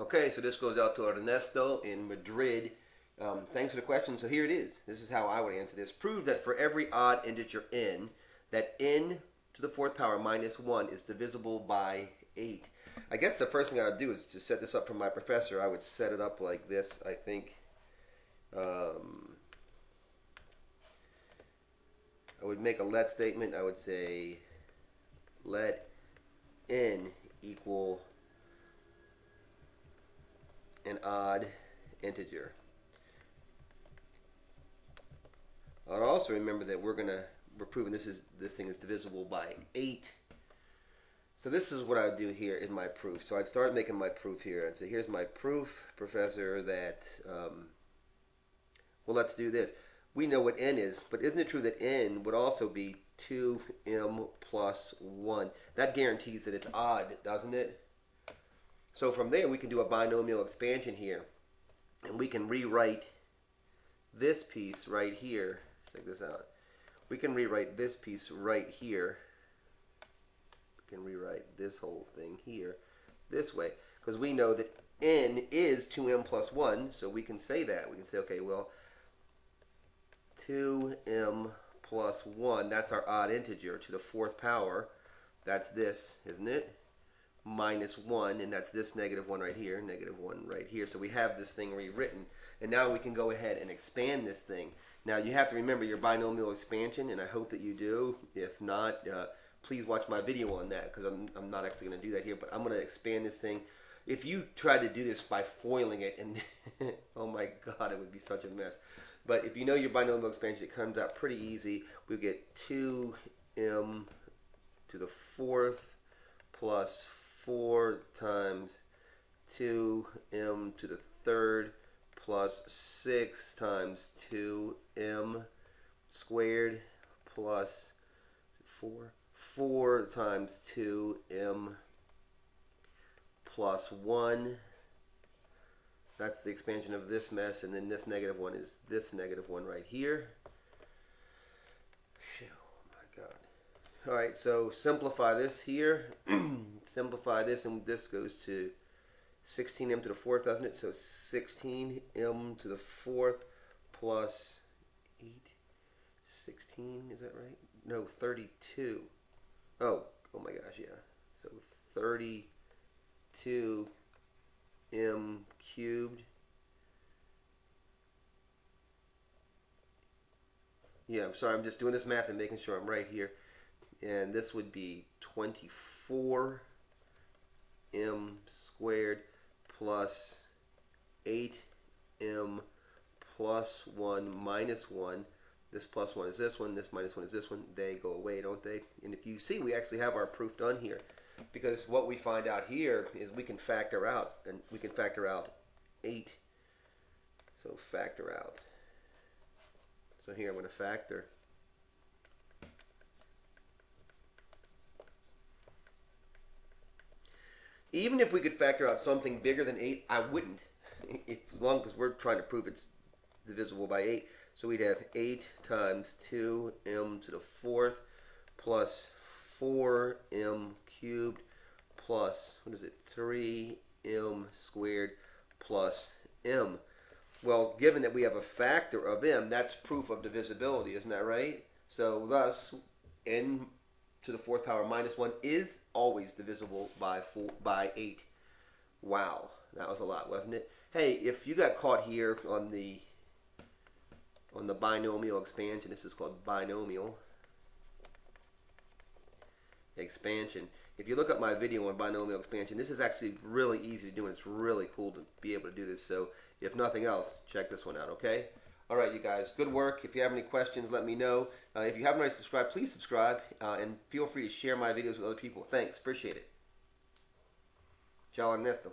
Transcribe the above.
Okay, so this goes out to Ernesto in Madrid. Thanks for the question. So here it is. This is how I would answer this. Prove that for every odd integer n, that n to the fourth power minus 1 is divisible by 8. I guess the first thing I would do is to set this up for my professor. I would set it up like this, I think. I would make a let statement. I would say let n equal an odd integer. I'll also remember that we're proving this thing is divisible by 8. So this is what I would do here in my proof. So I'd start making my proof here. And so here's my proof, professor, that, well, let's do this. We know what n is, but isn't it true that n would also be 2m plus 1? That guarantees that it's odd, doesn't it? So from there, we can do a binomial expansion here. And we can rewrite this piece right here. Check this out. We can rewrite this piece right here. We can rewrite this whole thing here this way. Because we know that n is 2m plus 1. So we can say that. We can say, okay, well, 2m plus 1, that's our odd integer to the fourth power. That's this, isn't it? Minus 1, and that's this negative 1 right here, negative 1 right here. So we have this thing rewritten. And now we can go ahead and expand this thing. Now you have to remember your binomial expansion, and I hope that you do. If not, please watch my video on that, because I'm not actually going to do that here, but I'm going to expand this thing. If you try to do this by foiling it, and oh my god, it would be such a mess. But if you know your binomial expansion, it comes out pretty easy. We get 2m to the fourth plus 4 times 2m to the third plus 6 times 2m squared plus 4 times 2m plus 1. That's the expansion of this mess, and then this negative 1 is this negative 1 right here. Oh my god. Alright, so simplify this here. Simplify this, and this goes to 16m to the fourth, doesn't it? So 16m to the fourth plus 8. 16, is that right? No, 32. Oh my gosh, yeah. So 32m cubed. Yeah, I'm sorry, I'm just doing this math and making sure I'm right here. And this would be 24m squared plus 8m plus 1 minus 1. This plus 1 is this one, this minus 1 is this one. They go away, don't they? And if you see, we actually have our proof done here. Because what we find out here is we can factor out, and we can factor out 8. So factor out. So here I'm going to factor. Even if we could factor out something bigger than 8, I wouldn't. As long as we're trying to prove it's divisible by 8. So we'd have 8 times 2m to the fourth plus 4m cubed plus, what is it, 3m squared plus m. Well, given that we have a factor of m, that's proof of divisibility, isn't that right? So thus, n to the fourth power minus 1 is always divisible by 8. Wow, that was a lot, wasn't it? Hey, if you got caught here on the binomial expansion, this is called binomial expansion. If you look up my video on binomial expansion, this is actually really easy to do, and it's really cool to be able to do this. So if nothing else, check this one out, okay? All right, you guys, good work. If you have any questions, let me know. If you haven't already subscribed, please subscribe, and feel free to share my videos with other people. Thanks, appreciate it. Ciao, Ernesto.